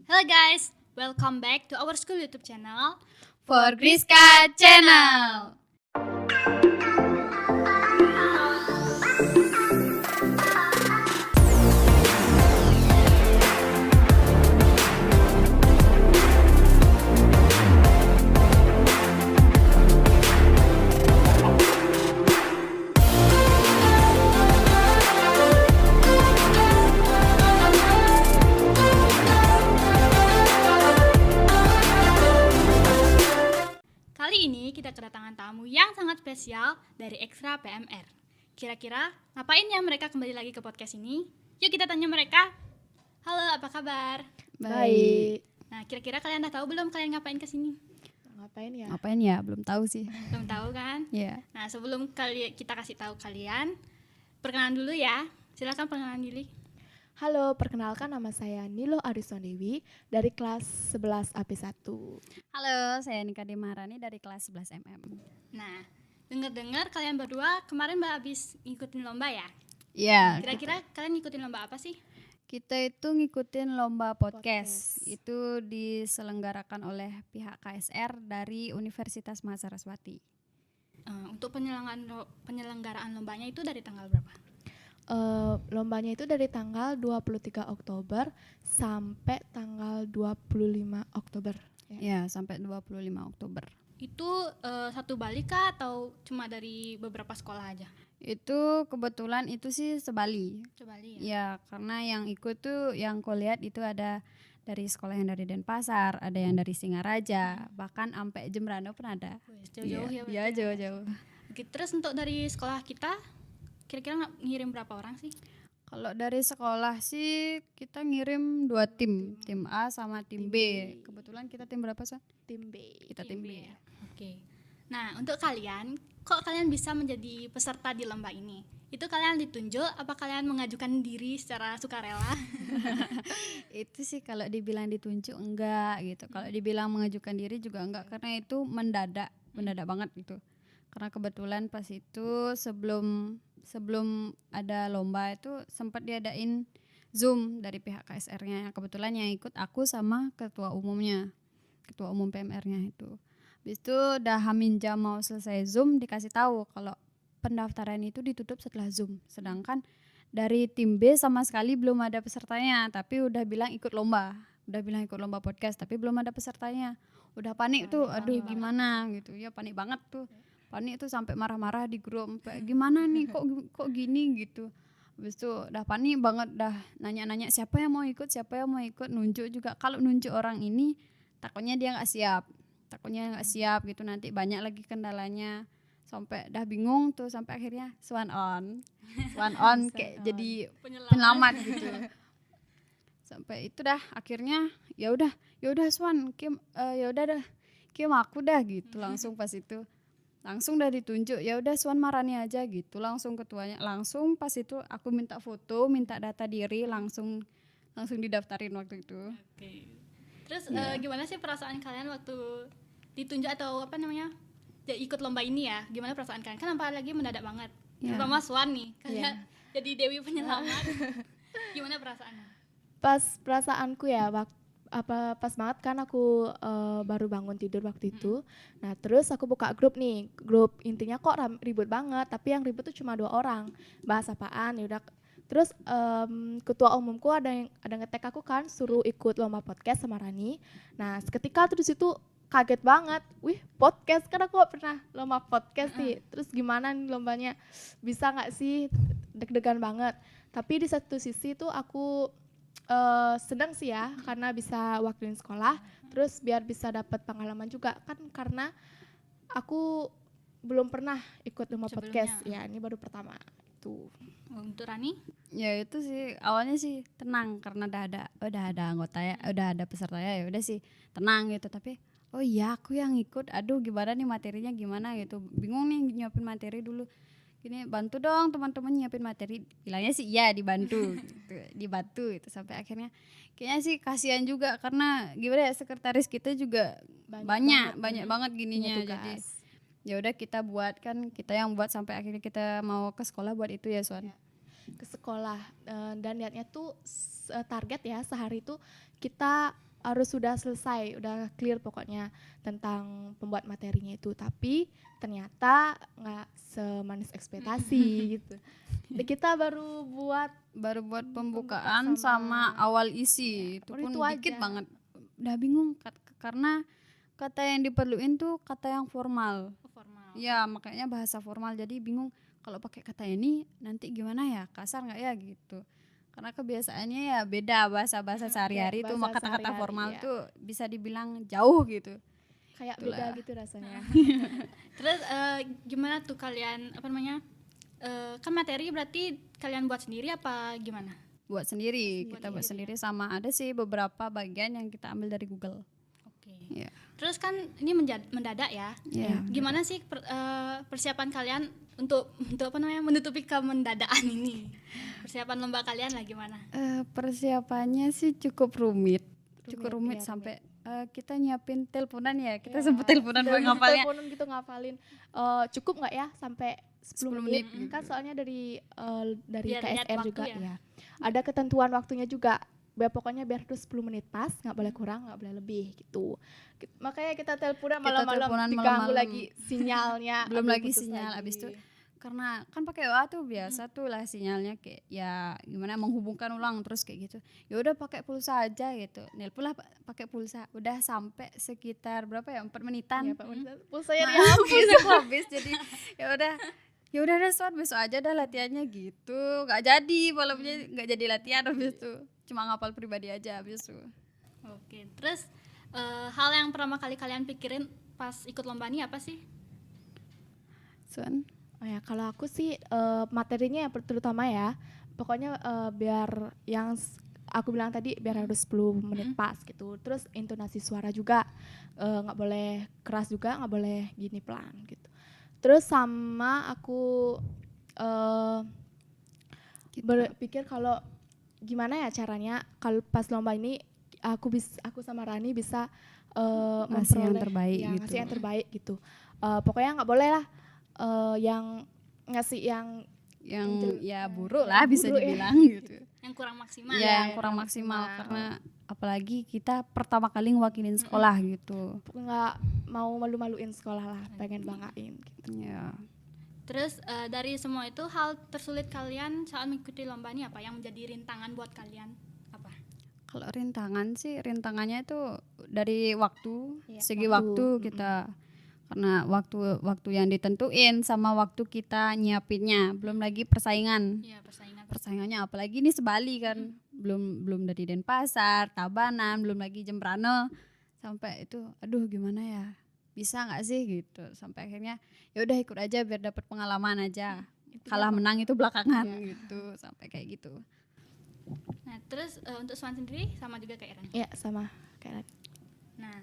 Hello guys, welcome back to our school YouTube channel For Griska Channel. Kali ini kita kedatangan tamu yang sangat spesial dari Ekstra PMR. Kira-kira ngapain ya mereka kembali lagi ke podcast ini? Yuk kita tanya mereka. Halo, apa kabar? Baik. Nah, kira-kira kalian udah tahu belum kalian ngapain kesini? Ngapain ya? Ngapain ya? Belum tahu sih. Belum tahu kan? Iya. Nah, sebelum kita kasih tahu kalian, perkenalan dulu ya. Silakan perkenalan diri. Halo, perkenalkan nama saya Nilo Arison Dewi dari kelas 11 AP1. Halo, saya Nika Demarani dari kelas 11 MM. Nah, dengar-dengar kalian berdua kemarin habis ngikutin lomba ya? Iya. Kira-kira kalian ngikutin lomba apa sih? Kita itu ngikutin lomba podcast. Itu diselenggarakan oleh pihak KSR dari Universitas Mahasiswati. Untuk penyelenggaraan lombanya itu dari tanggal berapa? Lombanya itu dari tanggal 23 Oktober sampai tanggal 25 Oktober. Ya, sampai 25 Oktober. Itu satu balik kah atau cuma dari beberapa sekolah aja? Itu kebetulan itu sih sebali. Sebali ya? Ya, karena yang ikut tuh yang kulihat itu ada dari sekolah yang dari Denpasar, ada yang dari Singaraja, bahkan sampai Jembrano pun ada. Wih, jauh-jauh ya? Iya, jauh-jauh. Oke, terus untuk dari sekolah kita, kira-kira ngirim berapa orang sih? Kalau dari sekolah sih kita ngirim 2 tim A sama tim B. Kebetulan kita tim berapa, San? Tim B. Kita tim B. Ya? Oke. Nah, untuk kalian, kok kalian bisa menjadi peserta di lomba ini? Itu kalian ditunjuk, apa kalian mengajukan diri secara sukarela? Itu sih kalau dibilang ditunjuk enggak gitu. Kalau dibilang mengajukan diri juga enggak, karena itu mendadak banget gitu. Karena kebetulan pas itu sebelum ada lomba itu sempat diadain Zoom dari pihak KSR-nya. Kebetulan yang ikut aku sama ketua umum PMR-nya itu. Habis itu udah hamin jam mau selesai Zoom dikasih tahu kalau pendaftaran itu ditutup setelah Zoom. Sedangkan dari tim B sama sekali belum ada pesertanya, tapi udah bilang ikut lomba podcast, tapi belum ada pesertanya. Udah panik tuh, aduh gimana gitu. Ya panik banget tuh. Panik itu sampai marah-marah di grup, gimana nih kok gini gitu. Habis itu udah panik banget, dah nanya-nanya siapa yang mau ikut, nunjuk juga. Kalau nunjuk orang ini takutnya dia nggak siap gitu, nanti banyak lagi kendalanya. Sampai dah bingung tuh, sampai akhirnya swan on kayak jadi penyelamat gitu. Sampai itu dah akhirnya ya udah Swan Kim, ya udah dah Kim aku dah gitu. Langsung pas itu langsung udah ditunjuk, ya udah Swan Marani aja gitu. Langsung ketuanya, langsung pas itu aku minta foto, minta data diri, langsung didaftarin waktu itu. Oke. Terus gimana sih perasaan kalian waktu ditunjuk atau ya ikut lomba ini ya? Gimana perasaan kalian? Kan apalagi mendadak banget. Terutama Swan nih, kalian jadi Dewi penyelamat. Gimana perasaannya? Perasaanku ya pas banget kan aku baru bangun tidur waktu itu. Nah terus aku buka grup intinya kok ribut banget, tapi yang ribut tuh cuma 2 orang. Bahas apaan? Ya udah. Terus ketua umumku ada nge-tag aku kan, suruh ikut lomba podcast sama Rani. Nah seketika tuh di situ kaget banget. Wih, podcast, kan aku pernah lomba podcast nih. Terus gimana nih lombanya? Bisa nggak sih? Deg-degan banget. Tapi di satu sisi tuh aku senang sih ya, karena bisa wakilin sekolah, terus biar bisa dapat pengalaman juga kan, karena aku belum pernah ikut lomba podcast ya, ini baru pertama itu. Untuk Rani? Ya itu sih awalnya sih tenang karena udah ada anggota ya, udah ada pesertanya, ya udah sih tenang gitu. Tapi oh iya aku yang ikut, aduh gimana nih materinya gimana gitu, bingung nih nyiapin materi dulu. Gini, bantu dong teman-teman nyiapin materi. Bilangnya sih iya dibantu gitu. Dibantu gitu sampai akhirnya kayaknya sih kasihan juga, karena gimana ya, sekretaris kita juga banyak banget gininya. Jadi ya udah kita yang buat sampai akhirnya kita mau ke sekolah buat itu ya, Swan. Ke sekolah dan niatnya tuh target ya sehari itu kita harus sudah selesai, udah clear pokoknya tentang pembuat materinya itu. Tapi ternyata nggak semanis ekspektasi gitu. Kita baru buat pembukaan sama awal isi, itu pun itu dikit aja. banget. Udah bingung karena kata yang diperluin tuh kata yang formal. Formal. Ya makanya bahasa formal, jadi bingung kalau pakai kata ini nanti gimana ya, kasar nggak ya gitu. Karena kebiasaannya ya beda bahasa sehari-hari tuh, bahasa kata-kata sehari-hari, formal iya. tuh bisa dibilang jauh gitu. Kayak Itulah. beda gitu rasanya. Terus gimana tuh kalian apa namanya? Kan materi berarti kalian buat sendiri apa gimana? Buat sendiri, kita buat sendiri, sama ada sih beberapa bagian yang kita ambil dari Google. Oke. Iya. Terus kan ini mendadak ya. Iya. Gimana sih persiapan kalian untuk apa namanya menutupi kemendadaan ini? Persiapan lomba kalian lah gimana? Persiapannya sih cukup rumit Rumit, iya, sampai kita nyiapin teleponan ya, kita Iya, sebut teleponan buat ngapalnya. teleponan gitu ngapalin. Cukup nggak ya sampai 10 menit? Kan soalnya dari Biar lihat KSR waktu juga ya. ya. Ada ketentuan waktunya juga. Pokoknya biar tuh 10 menit pas, nggak boleh kurang, nggak boleh lebih gitu. Makanya kita teleponan malam-malam, diganggu lagi sinyalnya. Belum aduh, lagi putus sinyal, lagi. abis itu karena kan pakai WA tuh biasa tuh lah sinyalnya, kayak ya gimana menghubungkan ulang terus kayak gitu. Ya udah pakai pulsa aja gitu. Nelpon lah pakai pulsa. Udah sampai sekitar berapa ya? 4 menitan. Iya, Pak Mirza. Pulsanya Nah, dihabis. pulsa aku habis, jadi ya udah Swat, besok aja dah latihannya gitu. Nggak jadi malamnya, nggak jadi latihan habis itu. Cuma ngapal pribadi aja habis itu. Oke. Terus hal yang pertama kali kalian pikirin pas ikut lomba ini apa sih? Suan. Oh ya, kalau aku sih materinya yang terutama ya, pokoknya biar yang aku bilang tadi biar harus 10 menit pas gitu. Terus intonasi suara juga nggak boleh keras juga, nggak boleh gini pelan gitu. Terus sama aku berpikir kalau gimana ya caranya kalau pas lomba ini aku sama Rani bisa Ngasih yang memperoleh- terbaik ya, gitu. ngasih yang terbaik gitu. Pokoknya nggak boleh lah yang ngasih yang ya buruk lah bisa buruk ya. dibilang gitu. Yang kurang maksimal. Ya, yang kurang maksimal karena apalagi kita pertama kali ngewakilin sekolah gitu. nggak mau malu-maluin sekolah lah, pengen banggain gitu. Ya. Terus dari semua itu hal tersulit kalian saat mengikuti lomba ini apa? Yang menjadi rintangan buat kalian apa? Kalau rintangannya itu dari waktu, Iya, segi waktu. waktu kita, karena waktu yang ditentuin sama waktu kita nyiapinnya, belum lagi persaingan. Iya, persaingan. Persaingannya apalagi ini sebali kan, belum dari Denpasar, Tabanan, belum lagi Jembrane, sampai itu aduh gimana ya, bisa nggak sih gitu, sampai akhirnya ya udah ikut aja biar dapat pengalaman aja, kalah menang itu belakangan gitu, sampai kayak gitu. Nah, terus untuk Swan sendiri sama juga kayak Ran. Iya, sama kayak Nah,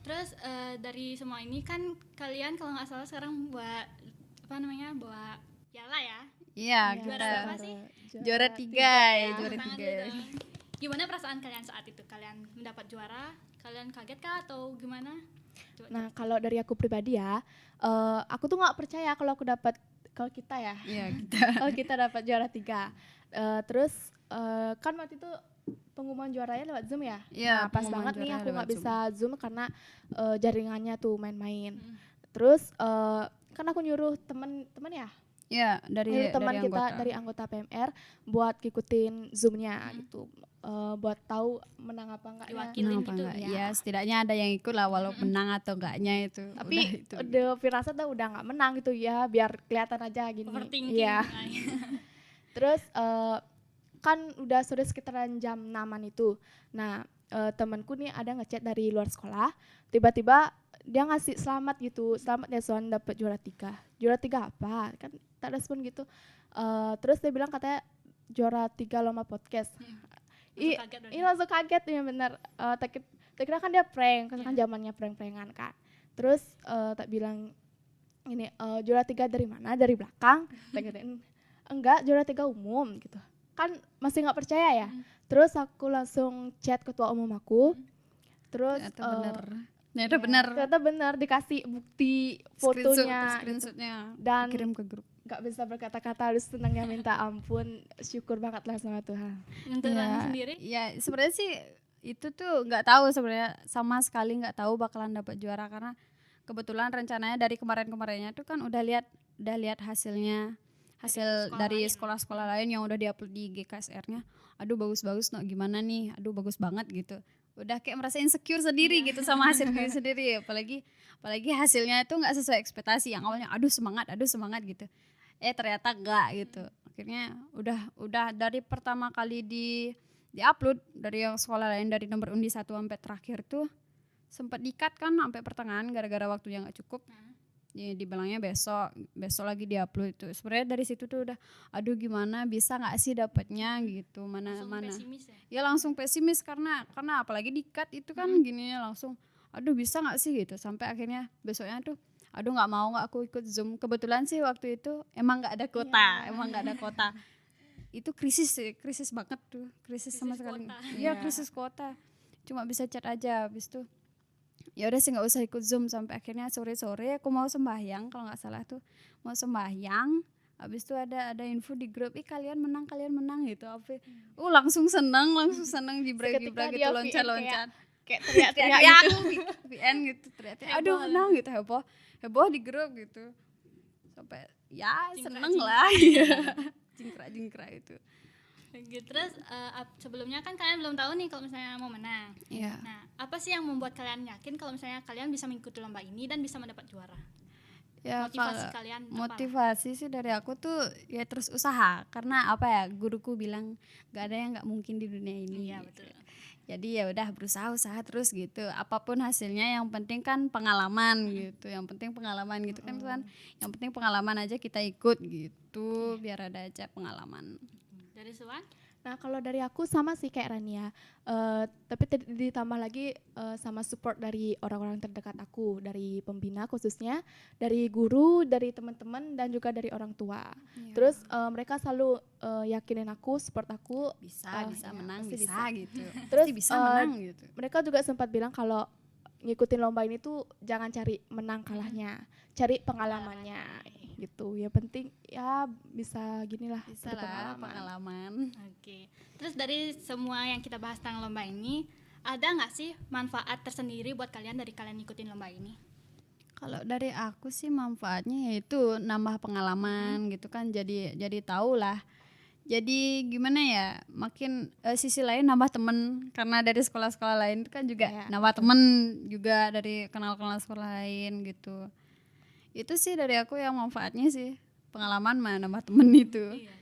terus dari semua ini kan kalian kalau nggak salah sekarang buat apa namanya, bawa piala ya? Iya, Juara kita berapa sih? juara 3 ya, juara Tangan 3. dulu dong. Gimana perasaan kalian saat itu? Kalian mendapat juara? Kalian kaget kah atau gimana? Coba Nah, kalau dari aku pribadi ya, aku tuh nggak percaya kalau kalau kita ya, Iya, kita. kalau kita dapat juara 3. Terus kan waktu itu pengumuman juaranya lewat Zoom ya. Iya, Nah, pas pengumuman banget nih juara aku lewat nggak Zoom. bisa Zoom karena jaringannya tuh main-main. Terus kan aku nyuruh temen ya, Iya, dari teman kita anggota. dari anggota PMR buat ngikutin Zoom-nya gitu. Buat tahu menang apa enggaknya. Diwakilin Menang apa gitu. enggak? ya. Ya, setidaknya ada yang ikut lah walau menang atau enggaknya itu. Tapi itu. udah firasat udah nggak menang gitu ya, biar kelihatan aja gini. Overthinking. Iya. Terus kan udah sore sekitaran jam 6-an itu. Nah, temanku nih ada ngechat dari luar sekolah, tiba-tiba dia ngasih selamat gitu. Selamat ya Swan dapat juara 3. Juara 3 apa? Kan tak respon gitu. Terus dia bilang katanya juara 3 lomba podcast. Kaget dong. Iya langsung kaget ya bener. Tak kira kan dia prank, kan zamannya prank-prankan kan. Terus tak bilang ini juara 3 dari mana? Dari belakang. Tak kirain enggak, juara 3 umum gitu. Kan masih nggak percaya ya. Terus aku langsung chat ketua umum aku. Terus ternyata bener dikasih bukti fotonya screenshotnya dan kirim ke grup. nggak bisa berkata-kata, harus senangnya minta ampun, syukur banget lah sama Tuhan. Untuk Rani sendiri? Ya sebenarnya sih itu tuh nggak tahu sebenarnya, sama sekali nggak tahu bakalan dapat juara, karena kebetulan rencananya dari kemarinnya tuh kan udah lihat hasil sekolah dari lain. sekolah-sekolah lain yang udah diupload di GKSR-nya. Aduh bagus-bagus no, gimana nih? Aduh bagus banget gitu. Udah kayak merasa insecure sendiri gitu sama hasil diri sendiri, apalagi hasilnya itu nggak sesuai ekspektasi. Yang awalnya aduh semangat gitu. Ternyata enggak gitu. Akhirnya udah dari pertama kali di-upload dari yang sekolah lain, dari nomor undi 1 sampai terakhir tuh sempat di-cut kan sampai pertengahan gara-gara waktunya nggak cukup. Ya, dibilangnya besok lagi di-upload itu. Sebenarnya dari situ tuh udah aduh gimana bisa nggak sih dapatnya gitu, mana Pesimis ya. ya langsung pesimis karena apalagi di-cut itu kan gini langsung aduh bisa nggak sih gitu, sampai akhirnya besoknya tuh aduh nggak aku ikut Zoom. Kebetulan sih waktu itu emang nggak ada kuota. Itu krisis banget tuh, krisis sama sekali. Iya, krisis kuota. Cuma bisa chat aja, habis itu ya udah sih nggak usah ikut Zoom, sampai akhirnya sore-sore aku mau sembahyang, kalau nggak salah tuh mau sembahyang, habis itu ada info di grup, kalian menang gitu, langsung seneng jibra Seketika gitu, dia loncat kayak teriak-teriak ya gitu. aku VN gitu teriak, aduh menang gitu, heboh di grup gitu, sampai ya seneng lah ya. jingkrak itu. Gitu. Terus sebelumnya kan kalian belum tahu nih kalau misalnya mau menang. Iya. Nah, apa sih yang membuat kalian yakin kalau misalnya kalian bisa mengikuti lomba ini dan bisa mendapat juara? Ya, Motivasi kalau kalian apa? motivasi sih dari aku tuh ya terus usaha, karena apa ya, guruku bilang gak ada yang nggak mungkin di dunia ini. Iya, gitu. betul. Jadi ya udah usaha terus gitu, apapun hasilnya yang penting kan pengalaman gitu, yang penting pengalaman gitu kan, yang penting pengalaman aja kita ikut gitu, biar ada aja pengalaman. Dari Suwan? Nah kalau dari aku sama sih kayak Rania, tapi ditambah lagi sama support dari orang-orang terdekat aku, dari pembina khususnya, dari guru, dari teman-teman, dan juga dari orang tua. Terus mereka selalu yakinin aku, support aku, bisa ya, menang, pasti bisa gitu. Terus bisa menang gitu. Mereka juga sempat bilang kalau ngikutin lomba ini tuh jangan cari menang kalahnya, cari pengalamannya gitu. Ya penting ya bisa ginilah, Bisa lah, pengalaman. Oke. Terus dari semua yang kita bahas tentang lomba ini, ada nggak sih manfaat tersendiri buat kalian dari kalian ngikutin lomba ini? Kalau dari aku sih manfaatnya yaitu nambah pengalaman gitu kan, jadi tahu lah. Jadi gimana ya, makin sisi lain nambah temen, karena dari sekolah-sekolah lain itu kan juga nambah temen juga, dari kenal-kenal sekolah lain gitu. Itu sih dari aku yang manfaatnya sih, pengalaman mah nambah temen itu. Iya.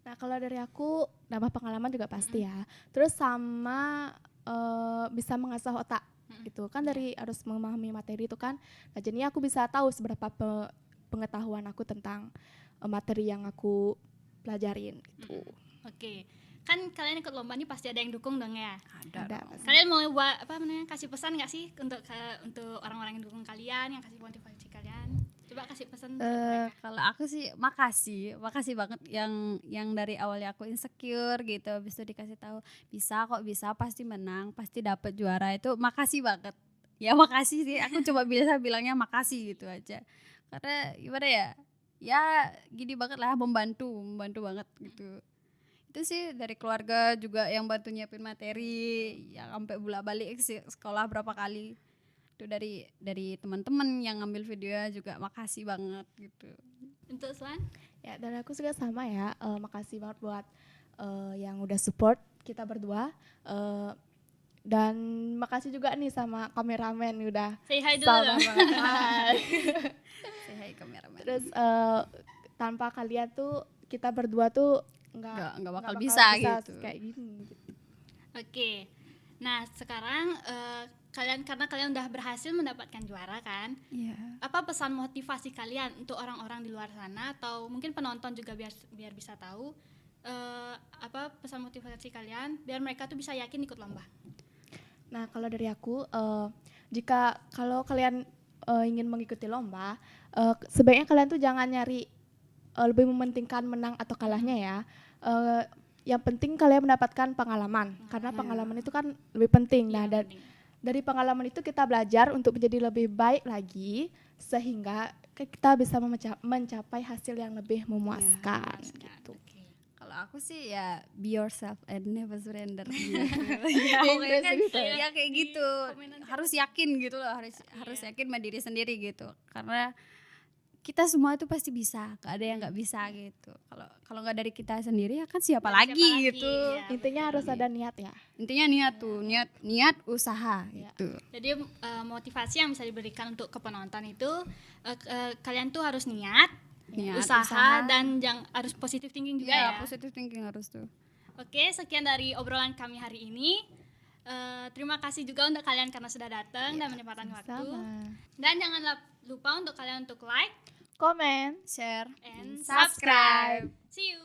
Nah kalau dari aku nambah pengalaman juga pasti ya. Terus sama bisa mengasah otak gitu kan, dari harus memahami materi itu kan. Nah jadinya aku bisa tahu seberapa pengetahuan aku tentang materi yang aku pelajarin gitu. Oke. Kan kalian ikut lomba nih pasti ada yang dukung dong ya? Ada. Kalian mau buat kasih pesan nggak sih untuk orang-orang yang dukung kalian, yang kasih motivasi kalian? Coba kasih pesan. Kalau aku sih makasih banget yang dari awalnya aku insecure gitu, habis itu dikasih tahu bisa pasti menang, pasti dapat juara, itu makasih banget. Ya makasih sih, aku coba bisa bilangnya makasih gitu aja. Karena gimana ya? Ya gini banget lah, membantu banget gitu. Itu sih dari keluarga juga yang bantu nyiapin materi, yang sampai bolak-balik sekolah berapa kali. Itu dari teman-teman yang ngambil video juga makasih banget gitu. Untuk Swan? Ya dari aku juga sama ya, makasih banget buat yang udah support kita berdua, dan makasih juga nih sama kameramen udah say hi dulu dong. Say hi kameramen. Terus tanpa kalian tuh kita berdua tuh nggak bakal bisa gitu kayak gini gitu. Oke. Nah sekarang karena kalian udah berhasil mendapatkan juara kan? Iya. Apa pesan motivasi kalian untuk orang-orang di luar sana, atau mungkin penonton juga biar bisa tahu apa pesan motivasi kalian biar mereka tuh bisa yakin ikut lomba? Nah kalau dari aku, jika kalau kalian ingin mengikuti lomba, sebaiknya kalian tuh jangan nyari lebih mementingkan menang atau kalahnya ya. Yang penting kalian mendapatkan pengalaman, karena pengalaman itu kan lebih penting. Nah dari pengalaman itu kita belajar untuk menjadi lebih baik lagi, sehingga kita bisa mencapai hasil yang lebih memuaskan gitu. Kalau aku sih ya be yourself and never surrender gitu. Ya, Inggris kan, gitu ya kayak gitu. Komenan Harus yakin gitu loh, harus yakin sama diri sendiri gitu. Karena kita semua itu pasti bisa, gak ada yang nggak bisa gitu. Kalau nggak dari kita sendiri ya kan siapa Dari lagi siapa lagi, gitu. ya. Intinya harus ada niat ya. Intinya niat tuh, niat usaha Ya. gitu. Jadi motivasi yang bisa diberikan untuk ke penonton itu kalian tuh harus niat, usaha, dan harus positive thinking juga ya. Positive thinking harus tuh. Oke, sekian dari obrolan kami hari ini. Terima kasih juga untuk kalian karena sudah datang dan menyempatkan waktu. Sama. Dan jangan lupa untuk kalian untuk like Komen. Share and subscribe. See you.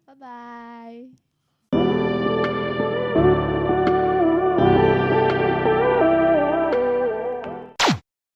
Bye bye.